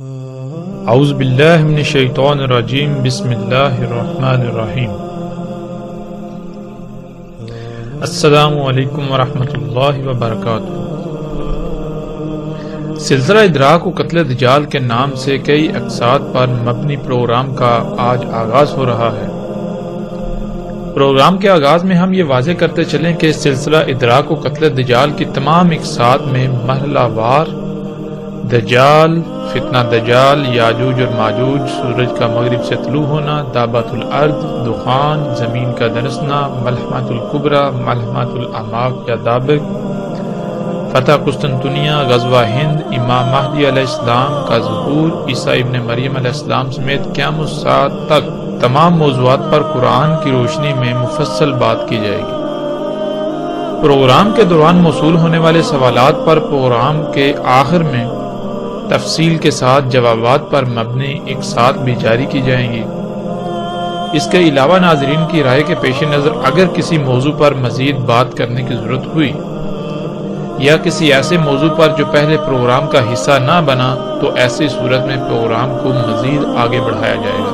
اعوذ باللہ من الشیطان الرجیم بسم اللہ الرحمن الرحیم السلام علیکم ورحمۃ اللہ وبرکاتہ۔ سلسلہ ادراک و قتل دجال کے نام سے کئی اقساط پر مبنی پروگرام کا آج آغاز ہو رہا ہے۔ پروگرام کے آغاز میں ہم یہ واضح کرتے چلیں کہ سلسلہ ادراک و قتل دجال کی تمام اقساط میں مرحلہ وار دجال، فتنہ دجال، یاجوج اور ماجوج، سورج کا مغرب سے طلوع ہونا، دابت الارض، دخان، زمین کا دنسنا، ملحمۃ الکبریٰ، ملحمۃ الاعماق یا دابق، فتح قسطنطنیہ، غزوہ ہند، امام مہدی علیہ السلام کا ظہور، عیسیٰ ابن مریم علیہ السلام سمیت قیام الساعہ تک تمام موضوعات پر قرآن کی روشنی میں مفصل بات کی جائے گی۔ پروگرام کے دوران موصول ہونے والے سوالات پر پروگرام کے آخر میں تفصیل کے ساتھ جوابات پر مبنی اقساط بھی جاری کی جائیں گی۔ اس کے علاوہ ناظرین کی رائے کے پیش نظر اگر کسی موضوع پر مزید بات کرنے کی ضرورت ہوئی یا کسی ایسے موضوع پر جو پہلے پروگرام کا حصہ نہ بنا تو ایسی صورت میں پروگرام کو مزید آگے بڑھایا جائے گا۔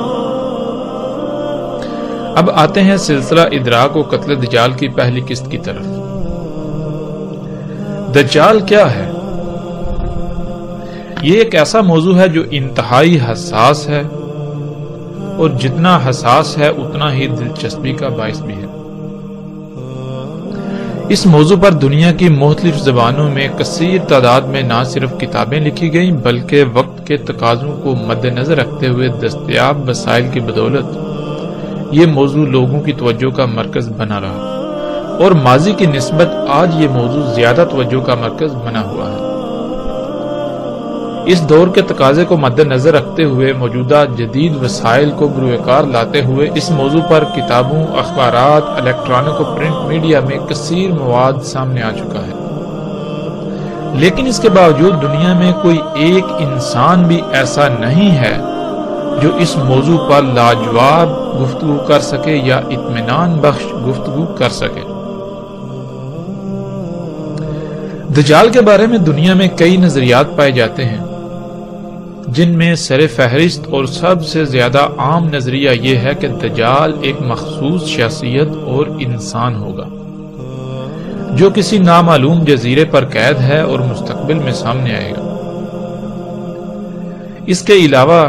اب آتے ہیں سلسلہ ادراک و قتل دجال کی پہلی قسط کی طرف۔ دجال کیا ہے؟ یہ ایک ایسا موضوع ہے جو انتہائی حساس ہے اور جتنا حساس ہے اتنا ہی دلچسپی کا باعث بھی ہے۔ اس موضوع پر دنیا کی مختلف زبانوں میں کثیر تعداد میں نہ صرف کتابیں لکھی گئیں بلکہ وقت کے تقاضوں کو مد نظر رکھتے ہوئے دستیاب وسائل کی بدولت یہ موضوع لوگوں کی توجہ کا مرکز بنا رہا اور ماضی کی نسبت آج یہ موضوع زیادہ توجہ کا مرکز بنا ہوا ہے۔ اس دور کے تقاضے کو مد نظر رکھتے ہوئے موجودہ جدید وسائل کو بروئے کار لاتے ہوئے اس موضوع پر کتابوں، اخبارات، الیکٹرانک اور پرنٹ میڈیا میں کثیر مواد سامنے آ چکا ہے، لیکن اس کے باوجود دنیا میں کوئی ایک انسان بھی ایسا نہیں ہے جو اس موضوع پر لاجواب گفتگو کر سکے یا اطمینان بخش گفتگو کر سکے۔ دجال کے بارے میں دنیا میں کئی نظریات پائے جاتے ہیں، جن میں سر فہرست اور سب سے زیادہ عام نظریہ یہ ہے کہ دجال ایک مخصوص شخصیت اور انسان ہوگا جو کسی نامعلوم جزیرے پر قید ہے اور مستقبل میں سامنے آئے گا۔ اس کے علاوہ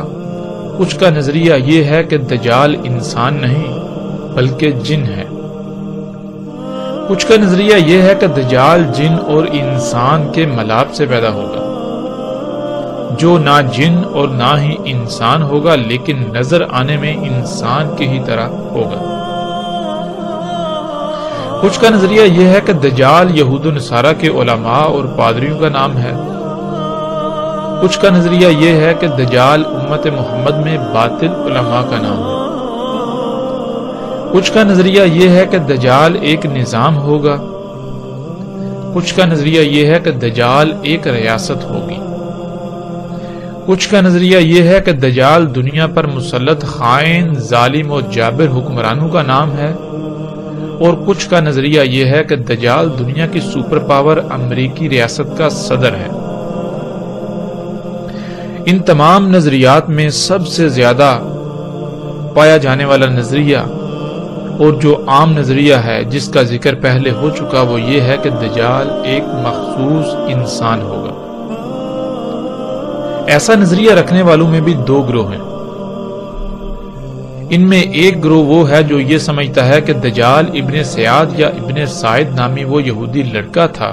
کچھ کا نظریہ یہ ہے کہ دجال انسان نہیں بلکہ جن ہے۔ کچھ کا نظریہ یہ ہے کہ دجال جن اور انسان کے ملاپ سے پیدا ہوگا، جو نہ جن اور نہ ہی انسان ہوگا لیکن نظر آنے میں انسان کی ہی طرح ہوگا۔ کچھ کا نظریہ یہ ہے کہ دجال یہود و نصارہ کے علماء اور پادریوں کا نام ہے۔ کچھ کا نظریہ یہ ہے کہ دجال امت محمد میں باطل علماء کا نام ہے۔ کچھ کا نظریہ یہ ہے کہ دجال ایک نظام ہوگا۔ کچھ کا نظریہ یہ ہے کہ دجال ایک ریاست ہوگی۔ کچھ کا نظریہ یہ ہے کہ دجال دنیا پر مسلط خائن، ظالم اور جابر حکمرانوں کا نام ہے، اور کچھ کا نظریہ یہ ہے کہ دجال دنیا کی سپر پاور امریکی ریاست کا صدر ہے۔ ان تمام نظریات میں سب سے زیادہ پایا جانے والا نظریہ اور جو عام نظریہ ہے جس کا ذکر پہلے ہو چکا وہ یہ ہے کہ دجال ایک مخصوص انسان ہوگا۔ ایسا نظریہ رکھنے والوں میں بھی دو گروہ ہیں۔ ان میں ایک گروہ وہ ہے جو یہ سمجھتا ہے کہ دجال ابن سیاد یا ابن سائد نامی وہ یہودی لڑکا تھا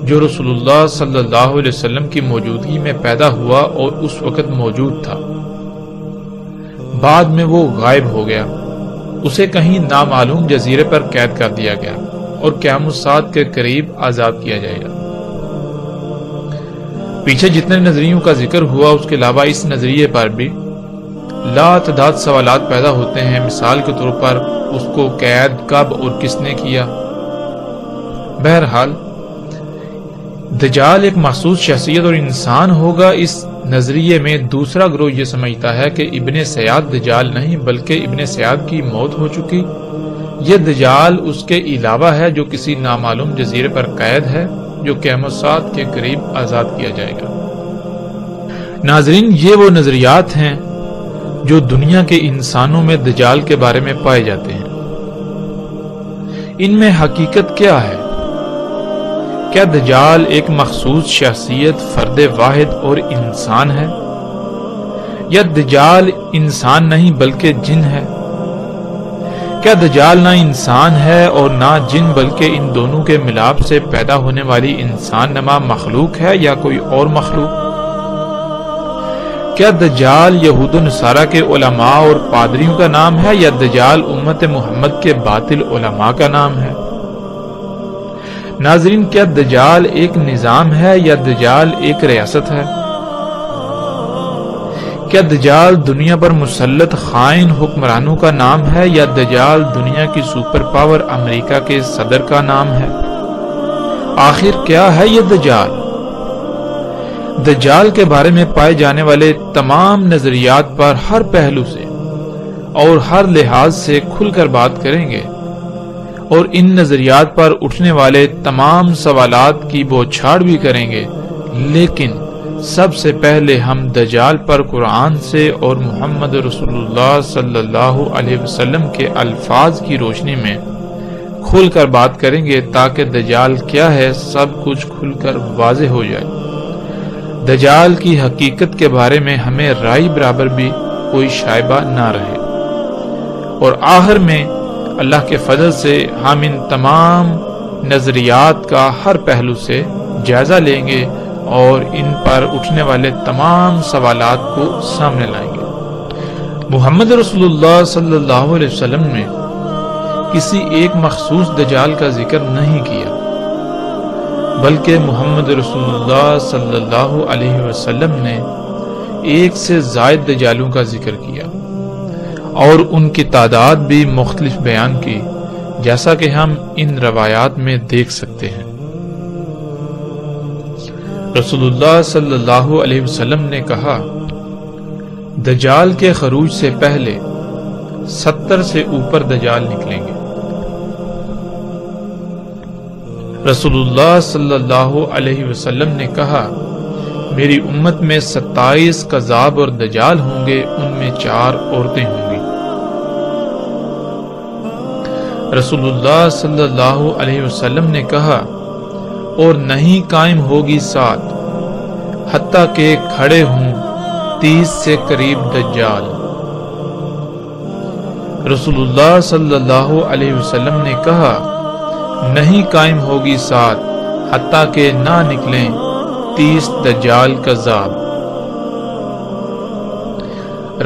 جو رسول اللہ صلی اللہ علیہ وسلم کی موجودگی میں پیدا ہوا اور اس وقت موجود تھا، بعد میں وہ غائب ہو گیا، اسے کہیں نامعلوم جزیرے پر قید کر دیا گیا اور قیام الساعہ کے قریب آزاد کیا جائے گا۔ پیچھے جتنے نظریوں کا ذکر ہوا اس کے علاوہ اس نظریے پر بھی لاتعداد سوالات پیدا ہوتے ہیں۔ مثال کے طور پر اس کو قید کب اور کس نے کیا؟ بہرحال دجال ایک مخصوص شخصیت اور انسان ہوگا۔ اس نظریے میں دوسرا گروہ یہ سمجھتا ہے کہ ابن سیاد دجال نہیں بلکہ ابن سیاد کی موت ہو چکی، یہ دجال اس کے علاوہ ہے جو کسی نامعلوم جزیرے پر قید ہے جو قیام الساعہ کے قریب آزاد کیا جائے گا۔ ناظرین، یہ وہ نظریات ہیں جو دنیا کے انسانوں میں دجال کے بارے میں پائے جاتے ہیں۔ ان میں حقیقت کیا ہے؟ کیا دجال ایک مخصوص شخصیت، فرد واحد اور انسان ہے، یا دجال انسان نہیں بلکہ جن ہے؟ کیا دجال نہ انسان ہے اور نہ جن بلکہ ان دونوں کے ملاپ سے پیدا ہونے والی انسان نما مخلوق ہے یا کوئی اور مخلوق؟ کیا دجال یہود و نصارہ کے علماء اور پادریوں کا نام ہے یا دجال امت محمد کے باطل علماء کا نام ہے؟ ناظرین، کیا دجال ایک نظام ہے یا دجال ایک ریاست ہے؟ کیا دجال دنیا پر مسلط خائن حکمرانوں کا نام ہے یا دجال دنیا کی سپر پاور امریکہ کے صدر کا نام ہے؟ آخر کیا ہے یہ دجال؟ دجال کے بارے میں پائے جانے والے تمام نظریات پر ہر پہلو سے اور ہر لحاظ سے کھل کر بات کریں گے، اور ان نظریات پر اٹھنے والے تمام سوالات کی بوچھاڑ بھی کریں گے، لیکن سب سے پہلے ہم دجال پر قرآن سے اور محمد رسول اللہ صلی اللہ علیہ وسلم کے الفاظ کی روشنی میں کھل کر بات کریں گے، تاکہ دجال کیا ہے سب کچھ کھل کر واضح ہو جائے۔ دجال کی حقیقت کے بارے میں ہمیں رائے برابر بھی کوئی شائبہ نہ رہے، اور آخر میں اللہ کے فضل سے ہم ان تمام نظریات کا ہر پہلو سے جائزہ لیں گے اور ان پر اٹھنے والے تمام سوالات کو سامنے لائیں گے۔ محمد رسول اللہ صلی اللہ علیہ وسلم نے کسی ایک مخصوص دجال کا ذکر نہیں کیا، بلکہ محمد رسول اللہ صلی اللہ علیہ وسلم نے ایک سے زائد دجالوں کا ذکر کیا اور ان کی تعداد بھی مختلف بیان کی، جیسا کہ ہم ان روایات میں دیکھ سکتے ہیں۔ رسول اللہ صلی اللہ علیہ وسلم نے کہا، دجال کے خروج سے پہلے 70 سے اوپر دجال نکلیں گے۔ رسول اللہ صلی اللہ علیہ وسلم نے کہا، میری امت میں 27 کذاب اور دجال ہوں گے، ان میں 4 عورتیں ہوں گی۔ رسول اللہ صلی اللہ علیہ وسلم نے کہا، اور نہیں قائم ہوگی ساتھ حتیٰ کہ کھڑے ہوں 30 سے قریب دجال۔ رسول اللہ صلی اللہ علیہ وسلم نے کہا، نہیں قائم ہوگی ساتھ حتیٰ کہ نہ نکلیں 30 دجال کذاب۔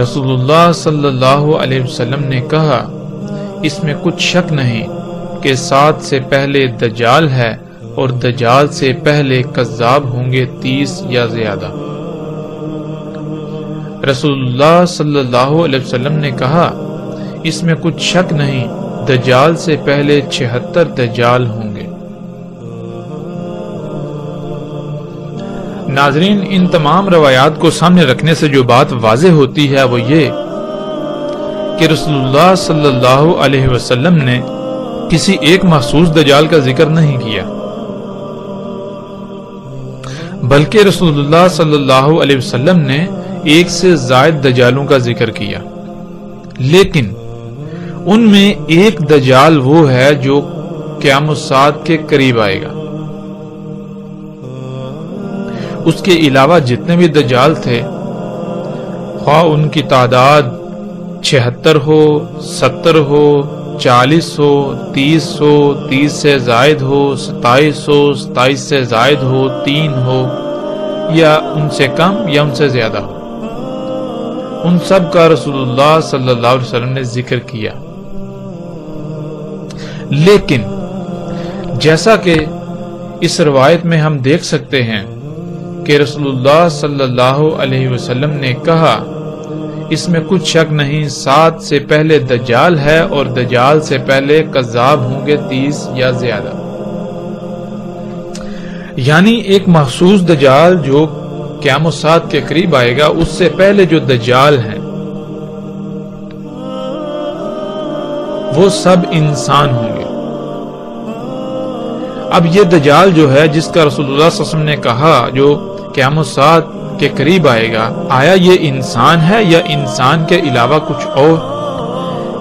رسول اللہ صلی اللہ علیہ وسلم نے کہا، اس میں کچھ شک نہیں کہ 7 سے پہلے دجال ہے اور دجال سے پہلے کذاب ہوں گے 30 یا زیادہ۔ رسول اللہ صلی اللہ علیہ وسلم نے کہا، اس میں کچھ شک نہیں دجال سے پہلے 76 دجال ہوں گے۔ ناظرین، ان تمام روایات کو سامنے رکھنے سے جو بات واضح ہوتی ہے وہ یہ کہ رسول اللہ صلی اللہ علیہ وسلم نے کسی ایک مخصوص دجال کا ذکر نہیں کیا، بلکہ رسول اللہ صلی اللہ علیہ وسلم نے ایک سے زائد دجالوں کا ذکر کیا، لیکن ان میں ایک دجال وہ ہے جو قیامت الساعۃ کے قریب آئے گا۔ اس کے علاوہ جتنے بھی دجال تھے، خواہ ان کی تعداد 76 ہو، 70 ہو، 40 ہو، 30 ہو، 30 سے زائد ہو، 27 ہو، 27 سے زائد ہو، 3 ہو، یا ان سے کم یا ان سے زیادہ ہو، ان سب کا رسول اللہ صلی اللہ علیہ وسلم نے ذکر کیا۔ لیکن جیسا کہ اس روایت میں ہم دیکھ سکتے ہیں کہ رسول اللہ صلی اللہ علیہ وسلم نے کہا، اس میں کچھ شک نہیں 7 سے پہلے دجال ہے اور دجال سے پہلے کذاب ہوں گے 30 یا زیادہ، یعنی ایک مخصوص دجال جو قیامت الساعۃ کے قریب آئے گا، اس سے پہلے جو دجال ہیں وہ سب انسان ہوں گے۔ اب یہ دجال جو ہے، جس کا رسول اللہ صلی اللہ علیہ وسلم نے کہا جو قیامت الساعۃ کے قریب آئے گا، آیا یہ انسان ہے یا انسان کے علاوہ کچھ اور؟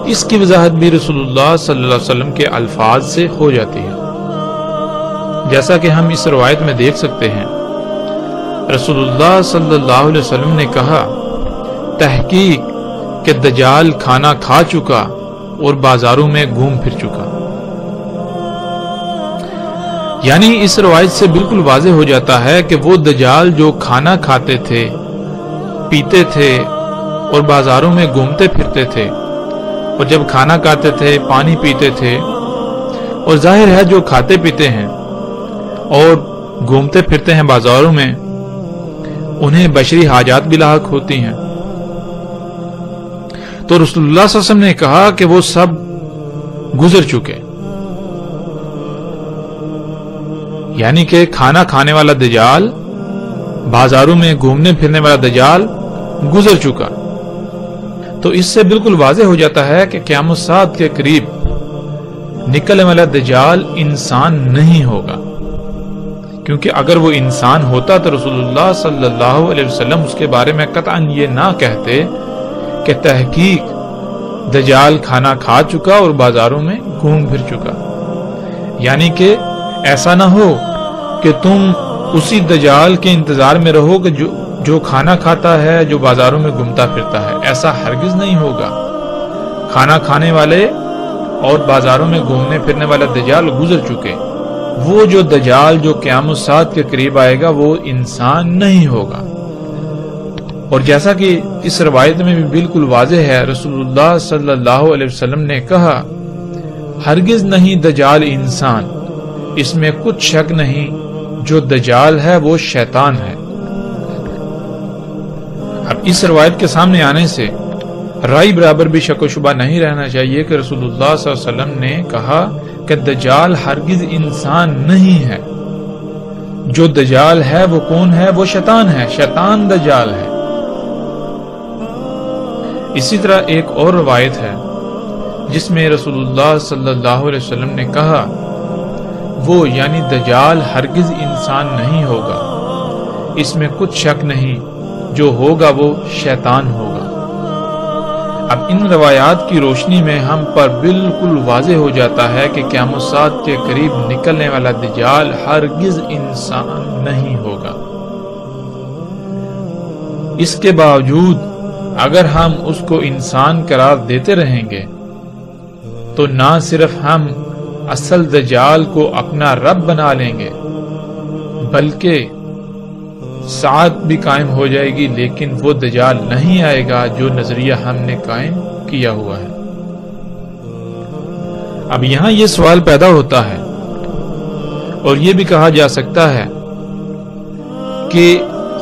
اس کی وضاحت بھی رسول اللہ صلی اللہ علیہ وسلم کے الفاظ سے ہو جاتی ہے، جیسا کہ ہم اس روایت میں دیکھ سکتے ہیں۔ رسول اللہ صلی اللہ علیہ وسلم نے کہا، تحقیق کہ دجال کھانا کھا چکا اور بازاروں میں گھوم پھر چکا۔ یعنی اس روایت سے بالکل واضح ہو جاتا ہے کہ وہ دجال جو کھانا کھاتے تھے، پیتے تھے اور بازاروں میں گھومتے پھرتے تھے، اور جب کھانا کھاتے تھے، پانی پیتے تھے، اور ظاہر ہے جو کھاتے پیتے ہیں اور گھومتے پھرتے ہیں بازاروں میں، انہیں بشری حاجات بھی لاحق ہوتی ہیں۔ تو رسول اللہ صلی اللہ علیہ وسلم نے کہا کہ وہ سب گزر چکے، یعنی کہ کھانا کھانے والا دجال، بازاروں میں گھومنے پھرنے والا دجال گزر چکا۔ تو اس سے بالکل واضح ہو جاتا ہے کہ قیامت الساعۃ کے قریب نکلنے والا دجال انسان نہیں ہوگا، کیونکہ اگر وہ انسان ہوتا تو رسول اللہ صلی اللہ علیہ وسلم اس کے بارے میں قطعاً یہ نہ کہتے کہ تحقیق دجال کھانا کھا چکا اور بازاروں میں گھوم پھر چکا۔ یعنی کہ ایسا نہ ہو کہ تم اسی دجال کے انتظار میں رہو کہ جو کھانا کھاتا ہے، جو بازاروں میں گھومتا پھرتا ہے، ایسا ہرگز نہیں ہوگا۔ کھانا کھانے والے اور بازاروں میں گھومنے پھرنے والا دجال گزر چکے۔ وہ جو دجال جو قیامت الساعۃ کے قریب آئے گا وہ انسان نہیں ہوگا۔ اور جیسا کہ اس روایت میں بھی بالکل واضح ہے، رسول اللہ صلی اللہ علیہ وسلم نے کہا، ہرگز نہیں دجال انسان، اس میں کچھ شک نہیں، جو دجال ہے وہ شیطان ہے۔ اب اس روایت کے سامنے آنے سے رائی برابر بھی شک و شبہ نہیں رہنا چاہیے کہ رسول اللہ صلی اللہ علیہ وسلم نے کہا کہ دجال ہرگز انسان نہیں ہے۔ جو دجال ہے وہ کون ہے؟ وہ شیطان ہے، شیطان دجال ہے۔ اسی طرح ایک اور روایت ہے جس میں رسول اللہ صلی اللہ علیہ وسلم نے کہا، وہ یعنی دجال ہرگز انسان نہیں ہوگا، اس میں کچھ شک نہیں، جو ہوگا وہ شیطان ہوگا۔ اب ان روایات کی روشنی میں ہم پر بالکل واضح ہو جاتا ہے کہ قیامت الساعۃ کے قریب نکلنے والا دجال ہرگز انسان نہیں ہوگا۔ اس کے باوجود اگر ہم اس کو انسان قرار دیتے رہیں گے تو نہ صرف ہم اصل دجال کو اپنا رب بنا لیں گے، بلکہ ساعت بھی قائم ہو جائے گی، لیکن وہ دجال نہیں آئے گا جو نظریہ ہم نے قائم کیا ہوا ہے۔ اب یہاں یہ سوال پیدا ہوتا ہے اور یہ بھی کہا جا سکتا ہے کہ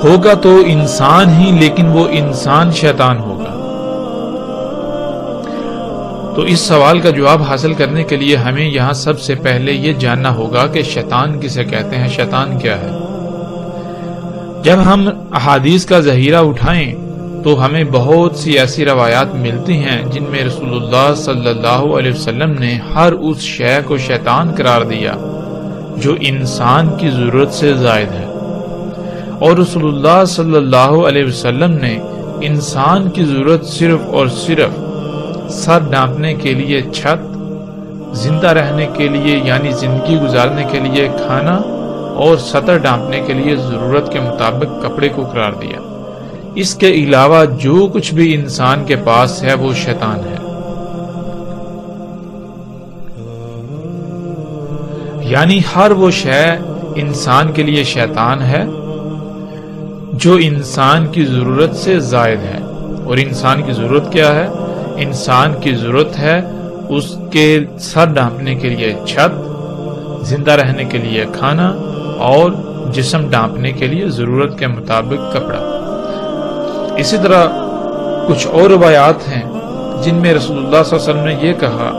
ہوگا تو انسان ہی، لیکن وہ انسان شیطان ہوگا۔ تو اس سوال کا جواب حاصل کرنے کے لیے ہمیں یہاں سب سے پہلے یہ جاننا ہوگا کہ شیطان کسے کہتے ہیں، شیطان کیا ہے۔ جب ہم احادیث کا ذخیرہ اٹھائیں تو ہمیں بہت سی ایسی روایات ملتی ہیں جن میں رسول اللہ صلی اللہ علیہ وسلم نے ہر اس شے کو شیطان قرار دیا جو انسان کی ضرورت سے زائد ہے، اور رسول اللہ صلی اللہ علیہ وسلم نے انسان کی ضرورت صرف اور صرف سر ڈھانپنے کے لیے چھت، زندہ رہنے کے لیے یعنی زندگی گزارنے کے لیے کھانا، اور سطر ڈھانپنے کے لیے ضرورت کے مطابق کپڑے کو قرار دیا۔ اس کے علاوہ جو کچھ بھی انسان کے پاس ہے وہ شیطان ہے۔ یعنی ہر وہ شے انسان کے لیے شیطان ہے جو انسان کی ضرورت سے زائد ہے۔ اور انسان کی ضرورت کیا ہے؟ انسان کی ضرورت ہے اس کے سر ڈھانپنے کے لیے چھت، زندہ رہنے کے لیے کھانا، اور جسم ڈھانپنے کے لیے ضرورت کے مطابق کپڑا۔ اسی طرح کچھ اور روایات ہیں جن میں رسول اللہ صلی اللہ علیہ وسلم نے یہ کہا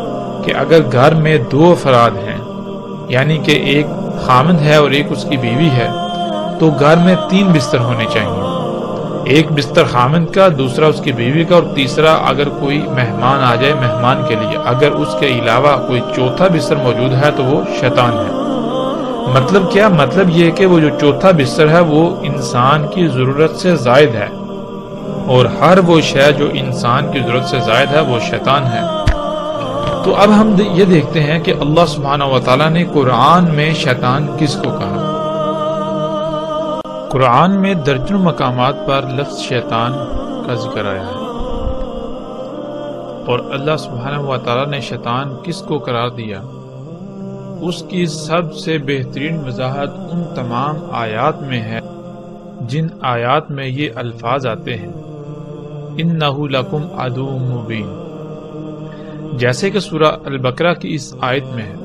کہ اگر گھر میں دو افراد ہیں، یعنی کہ ایک خامند ہے اور ایک اس کی بیوی ہے، تو گھر میں 3 بستر ہونے چاہیے، ایک بستر خامند کا، دوسرا اس کی بیوی کا، اور تیسرا اگر کوئی مہمان آ جائے مہمان کے لیے۔ اگر اس کے علاوہ کوئی چوتھا بستر موجود ہے تو وہ شیطان ہے۔ مطلب کیا؟ مطلب یہ کہ وہ جو چوتھا بستر ہے وہ انسان کی ضرورت سے زائد ہے، اور ہر وہ شے جو انسان کی ضرورت سے زائد ہے وہ شیطان ہے۔ تو اب ہم یہ دیکھتے ہیں کہ اللہ سبحانہ وتعالیٰ نے قرآن میں شیطان کس کو کہا۔ قرآن میں درجنوں مقامات پر لفظ شیطان کا ذکر آیا ہے، اور اللہ سبحانہ وتعالیٰ نے شیطان کس کو قرار دیا، اس کی سب سے بہترین وضاحت ان تمام آیات میں ہے جن آیات میں یہ الفاظ آتے ہیں اِنَّهُ لَكُمْ عَدُوٌّ مُّبِينٌ، جیسے کہ سورہ البقرہ کی اس آیت میں ہے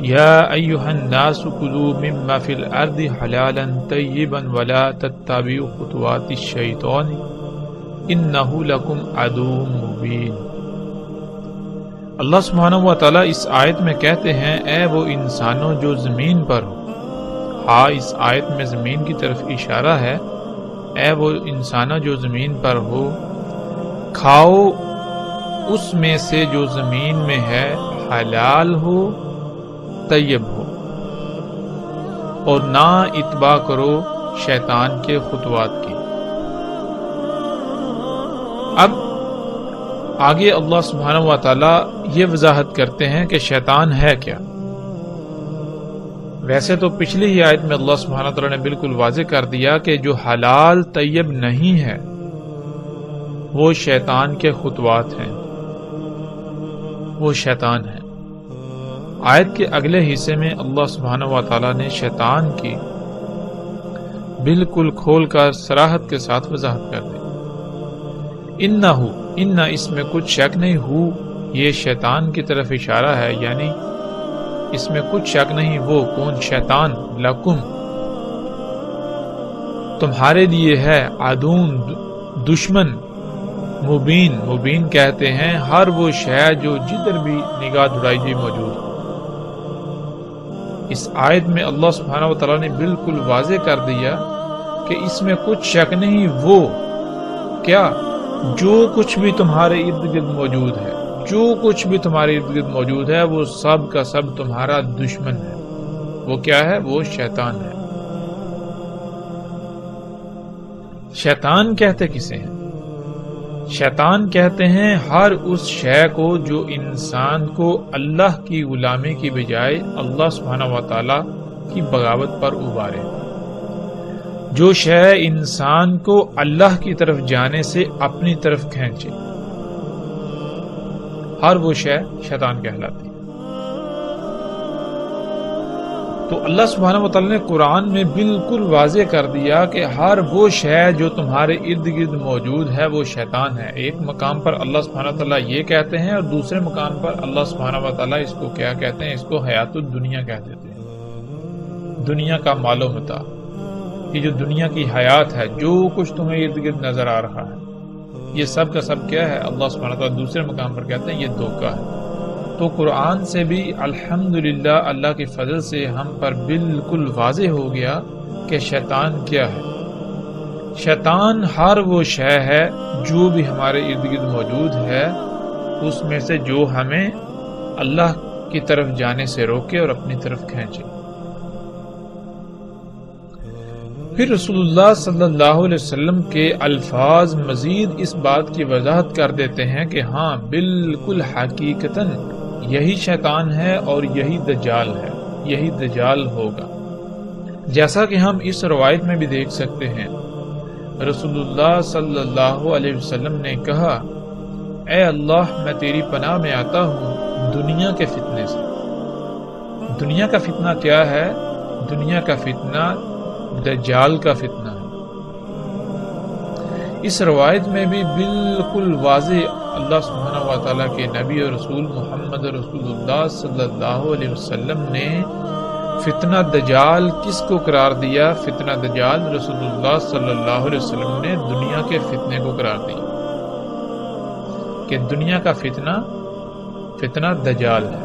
یا ایھا الناس کلوا مما فی الارض حلالا طیبا ولا تتبعوا خطوات الشیطان انہ لکم عدو مبین۔ اللہ سبحانہ و تعالیٰ اس آیت میں کہتے ہیں اے وہ انسانوں جو زمین پر ہو۔ ہاں، اس آیت میں زمین کی طرف اشارہ ہے۔ اے وہ انسانوں جو زمین پر ہو، کھاؤ اس میں سے جو زمین میں ہے، حلال ہو، طیب ہو، اور نہ اتباع کرو شیطان کے خطوات کی۔ اب آگے اللہ سبحانہ و تعالیٰ یہ وضاحت کرتے ہیں کہ شیطان ہے کیا۔ ویسے تو پچھلی ہی آیت میں اللہ سبحانہ و تعالیٰ نے بالکل واضح کر دیا کہ جو حلال طیب نہیں ہے وہ شیطان کے خطوات ہیں، وہ شیطان ہے۔ آیت کے اگلے حصے میں اللہ سبحانہ و تعالیٰ نے شیطان کی بالکل کھول کر صراحت کے ساتھ وضاحت کر دی۔ انہ اس میں کچھ شک نہیں، ہو یہ شیطان کی طرف اشارہ ہے، یعنی اس میں کچھ شک نہیں، وہ کون؟ شیطان، لکم تمہارے لیے ہے، عدون دشمن، مبین، مبین کہتے ہیں ہر وہ شے جو جدھر بھی نگاہ دڑائی جی موجود ہو۔ اس آیت میں اللہ سبحانہ و تعالیٰ نے بالکل واضح کر دیا کہ اس میں کچھ شک نہیں، وہ کیا؟ جو کچھ بھی تمہارے ارد گرد موجود ہے، جو کچھ بھی تمہارے ارد گرد موجود ہے وہ سب کا سب تمہارا دشمن ہے۔ وہ کیا ہے؟ وہ شیطان ہے۔ شیطان کہتے کسے ہیں؟ شیطان کہتے ہیں ہر اس شے کو جو انسان کو اللہ کی غلامی کی بجائے اللہ سبحانہ و تعالیٰ کی بغاوت پر ابھارے، جو شے انسان کو اللہ کی طرف جانے سے اپنی طرف کھینچے، ہر وہ شے شیطان کہلاتی ہے۔ تو اللہ سبحانہ و تعالیٰ نے قرآن میں بالکل واضح کر دیا کہ ہر وہ شے جو تمہارے ارد گرد موجود ہے وہ شیطان ہے۔ ایک مقام پر اللہ سبحانہ و تعالیٰ یہ کہتے ہیں، اور دوسرے مقام پر اللہ سبحانہ و تعالیٰ اس کو کیا کہتے ہیں؟ اس کو حیات الدنیا کہہ دیتے ہیں، دنیا کا مال و متاع۔ یہ جو دنیا کی حیات ہے، جو کچھ تمہیں ارد گرد نظر آ رہا ہے، یہ سب کا سب کیا ہے؟ اللہ سبحانہ وتعالیٰ دوسرے مقام پر کہتے ہیں یہ دھوکہ ہے۔ تو قرآن سے بھی الحمدللہ اللہ کے فضل سے ہم پر بالکل واضح ہو گیا کہ شیطان کیا ہے۔ شیطان ہر وہ شے ہے جو بھی ہمارے ارد گرد موجود ہے، اس میں سے جو ہمیں اللہ کی طرف جانے سے روکے اور اپنی طرف کھینچے۔ پھر رسول اللہ صلی اللہ علیہ وسلم کے الفاظ مزید اس بات کی وضاحت کر دیتے ہیں کہ ہاں بالکل حقیقتاً یہی شیطان ہے اور یہی دجال ہے، یہی دجال ہوگا۔ جیسا کہ ہم اس روایت میں بھی دیکھ سکتے ہیں، رسول اللہ صلی اللہ علیہ وسلم نے کہا اے اللہ میں تیری پناہ میں آتا ہوں دنیا کے فتنے سے۔ دنیا کا فتنہ کیا ہے؟ دنیا کا فتنہ دجال کا فتنہ ہے۔ اس روایت میں بھی بالکل واضح اللہ سبحانہ و تعالیٰ کے نبی اور رسول محمد رسول اللہ صلی اللہ علیہ وسلم نے فتنہ دجال کس کو قرار دیا؟ فتنہ دجال رسول اللہ صلی اللہ علیہ وسلم نے دنیا کے فتنے کو قرار دیا کہ دنیا کا فتنہ دجال ہے۔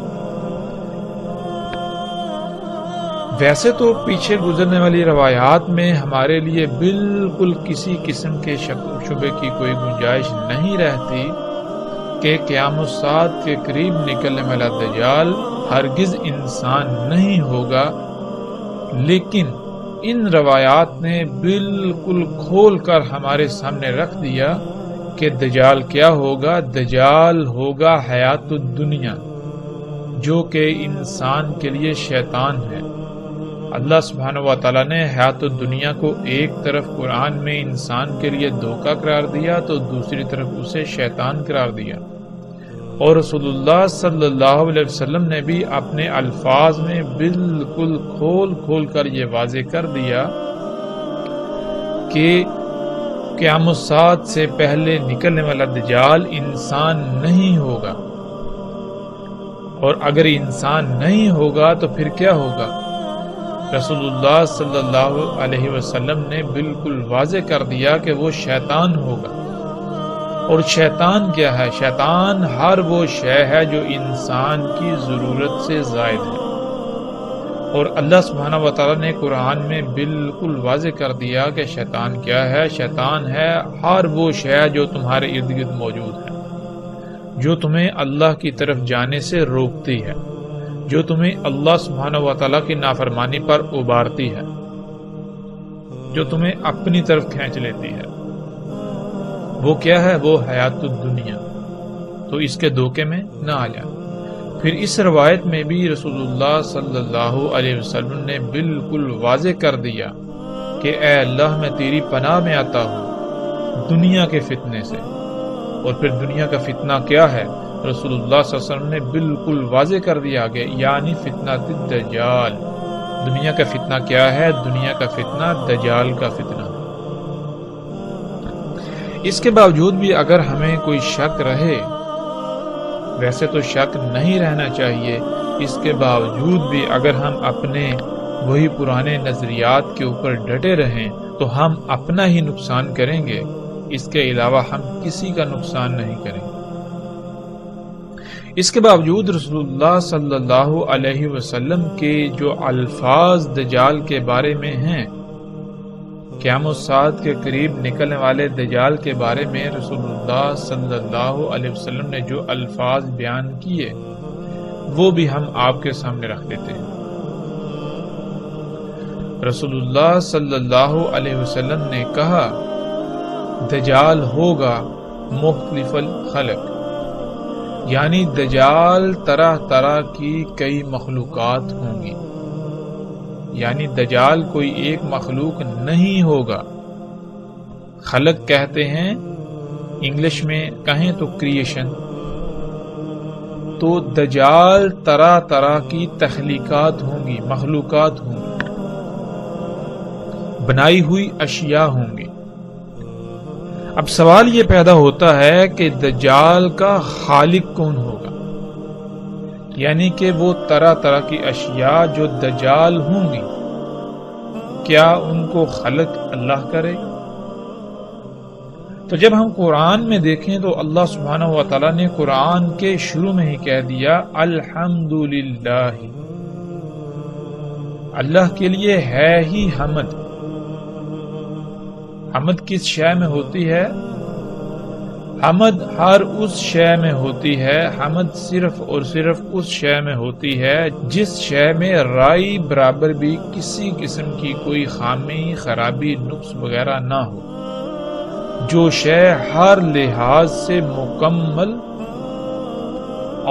ویسے تو پیچھے گزرنے والی روایات میں ہمارے لیے بالکل کسی قسم کے شک و شبے کی کوئی گنجائش نہیں رہتی کہ قیام الساعت کے قریب نکلنے والا دجال ہرگز انسان نہیں ہوگا، لیکن ان روایات نے بالکل کھول کر ہمارے سامنے رکھ دیا کہ دجال کیا ہوگا۔ دجال ہوگا حیات الدنیا، جو کہ انسان کے لیے شیطان ہے۔ اللہ سبحانہ و تعالیٰ نے حیات الدنیا کو ایک طرف قرآن میں انسان کے لیے دھوکہ قرار دیا تو دوسری طرف اسے شیطان قرار دیا، اور رسول اللہ صلی اللہ علیہ وسلم نے بھی اپنے الفاظ میں بالکل کھول کر یہ واضح کر دیا کہ قیام الساعت سے پہلے نکلنے والا دجال انسان نہیں ہوگا، اور اگر انسان نہیں ہوگا تو پھر کیا ہوگا؟ رسول اللہ صلی اللہ علیہ وسلم نے بالکل واضح کر دیا کہ وہ شیطان ہوگا۔ اور شیطان کیا ہے؟ شیطان ہر وہ شے ہے جو انسان کی ضرورت سے زائد ہے، اور اللہ سبحانہ و تعالیٰ نے قرآن میں بالکل واضح کر دیا کہ شیطان کیا ہے۔ شیطان ہے ہر وہ شے جو تمہارے ارد گرد موجود ہے، جو تمہیں اللہ کی طرف جانے سے روکتی ہے، جو تمہیں اللہ سبحانہ و تعالیٰ کی نافرمانی پر ابارتی ہے، جو تمہیں اپنی طرف کھینچ لیتی ہے۔ وہ کیا ہے؟ وہ حیات الدنیا۔ تو اس کے دھوکے میں نہ آ جائے۔ پھر اس روایت میں بھی رسول اللہ صلی اللہ علیہ وسلم نے بالکل واضح کر دیا کہ اے اللہ میں تیری پناہ میں آتا ہوں دنیا کے فتنے سے۔ اور پھر دنیا کا فتنہ کیا ہے؟ رسول اللہ صلی اللہ علیہ وسلم نے بالکل واضح کر دیا آگے، یعنی فتنہ الدجال۔ دنیا کا فتنہ کیا ہے؟ دنیا کا فتنہ دجال کا فتنہ۔ اس کے باوجود بھی اگر ہمیں کوئی شک رہے، ویسے تو شک نہیں رہنا چاہیے، اس کے باوجود بھی اگر ہم اپنے وہی پرانے نظریات کے اوپر ڈٹے رہیں تو ہم اپنا ہی نقصان کریں گے، اس کے علاوہ ہم کسی کا نقصان نہیں کریں گے۔ اس کے باوجود رسول اللہ صلی اللہ علیہ وسلم کے جو الفاظ دجال کے بارے میں ہیں، قیام الساعت کے قریب نکلنے والے دجال کے بارے میں رسول اللہ صلی اللہ علیہ وسلم نے جو الفاظ بیان کیے وہ بھی ہم آپ کے سامنے رکھ دیتے ہیں۔ رسول اللہ صلی اللہ علیہ وسلم نے کہا دجال ہوگا مختلف الخلق، یعنی دجال طرح طرح کی کئی مخلوقات ہوں گی، یعنی دجال کوئی ایک مخلوق نہیں ہوگا۔ خلق کہتے ہیں، انگلش میں کہیں تو کریشن، تو دجال طرح طرح کی تخلیقات ہوں گی، مخلوقات ہوں گی، بنائی ہوئی اشیاء ہوں گی۔ اب سوال یہ پیدا ہوتا ہے کہ دجال کا خالق کون ہوگا؟ یعنی کہ وہ طرح طرح کی اشیاء جو دجال ہوں گی، کیا ان کو خلق اللہ کرے؟ تو جب ہم قرآن میں دیکھیں تو اللہ سبحانہ و تعالیٰ نے قرآن کے شروع میں ہی کہہ دیا الحمدللہ، اللہ کے لیے ہے ہی حمد۔ حمد کس شے میں ہوتی ہے؟ حمد ہر اس شے میں ہوتی ہے، حمد صرف اور صرف اس شے میں ہوتی ہے جس شے میں رائی برابر بھی کسی قسم کی کوئی خامی، خرابی، نقص وغیرہ نہ ہو، جو شے ہر لحاظ سے مکمل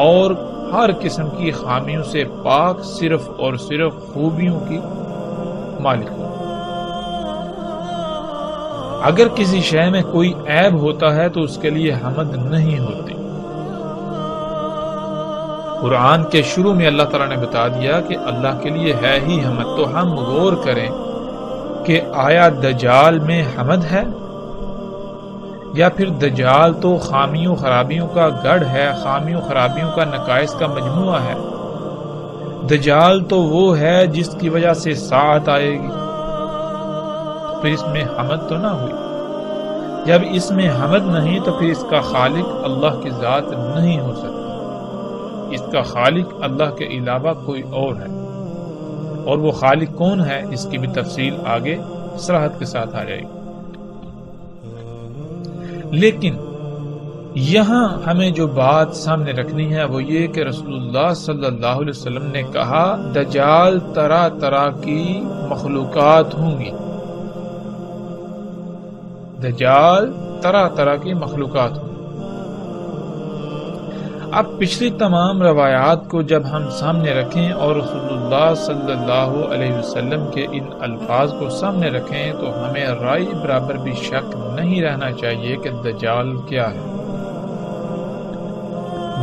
اور ہر قسم کی خامیوں سے پاک، صرف اور صرف خوبیوں کی مالک ہو۔ اگر کسی شے میں کوئی عیب ہوتا ہے تو اس کے لیے حمد نہیں ہوتی۔ قرآن کے شروع میں اللہ تعالیٰ نے بتا دیا کہ اللہ کے لیے ہے ہی حمد، تو ہم غور کریں کہ آیا دجال میں حمد ہے، یا پھر دجال تو خامیوں خرابیوں کا گڑھ ہے، خامیوں خرابیوں کا نقائص کا مجموعہ ہے۔ دجال تو وہ ہے جس کی وجہ سے ساعت آئے گی، پھر اس میں حمد تو نہ ہوئی۔ جب اس میں حمد نہیں تو پھر اس کا خالق اللہ کی ذات نہیں ہو سکتا، اس کا خالق اللہ کے علاوہ کوئی اور ہے، اور وہ خالق کون ہے اس کی بھی تفصیل آگے صراحت کے ساتھ آ جائے گی۔ لیکن یہاں ہمیں جو بات سامنے رکھنی ہے وہ یہ کہ رسول اللہ صلی اللہ علیہ وسلم نے کہا دجال طرح طرح کی مخلوقات ہوں گی، دجال طرح طرح کی مخلوقات ہوں گی۔ اب پچھلی تمام روایات کو جب ہم سامنے رکھیں اور رسول اللہ صلی اللہ علیہ وسلم کے ان الفاظ کو سامنے رکھیں تو ہمیں رائے برابر بھی شک نہیں رہنا چاہیے کہ دجال کیا ہے،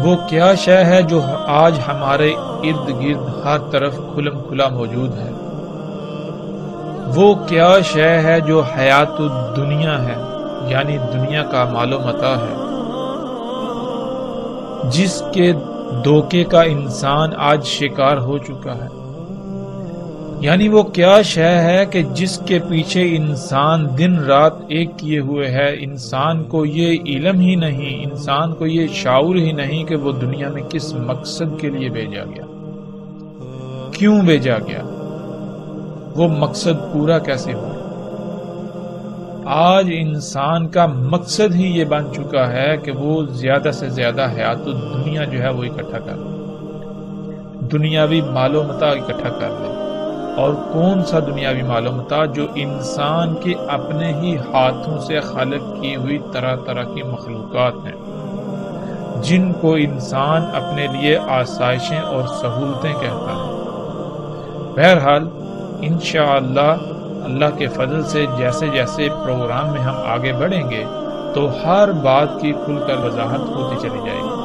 وہ کیا شے ہے جو آج ہمارے ارد گرد ہر طرف کھلم کھلا موجود ہے، وہ کیا شے ہے جو حیات الدنیا ہے یعنی دنیا کا مال و متاع ہے، جس کے دھوکے کا انسان آج شکار ہو چکا ہے، یعنی وہ کیا شے ہے کہ جس کے پیچھے انسان دن رات ایک کیے ہوئے ہے، انسان کو یہ علم ہی نہیں، انسان کو یہ شعور ہی نہیں کہ وہ دنیا میں کس مقصد کے لیے بھیجا گیا، کیوں بھیجا گیا، وہ مقصد پورا کیسے ہوا۔ آج انسان کا مقصد ہی یہ بن چکا ہے کہ وہ زیادہ سے زیادہ حیات الدنیا جو ہے وہ اکٹھا کر لے، دنیاوی مال و متاع اکٹھا کر لے، اور کون سا دنیاوی مال و متاع جو انسان کے اپنے ہی ہاتھوں سے خلق کی ہوئی طرح طرح کی مخلوقات ہیں، جن کو انسان اپنے لیے آسائشیں اور سہولتیں کہتا ہے۔ بہرحال انشاءاللہ اللہ کے فضل سے جیسے جیسے پروگرام میں ہم آگے بڑھیں گے تو ہر بات کی کھل کر وضاحت ہوتی چلی جائے گی۔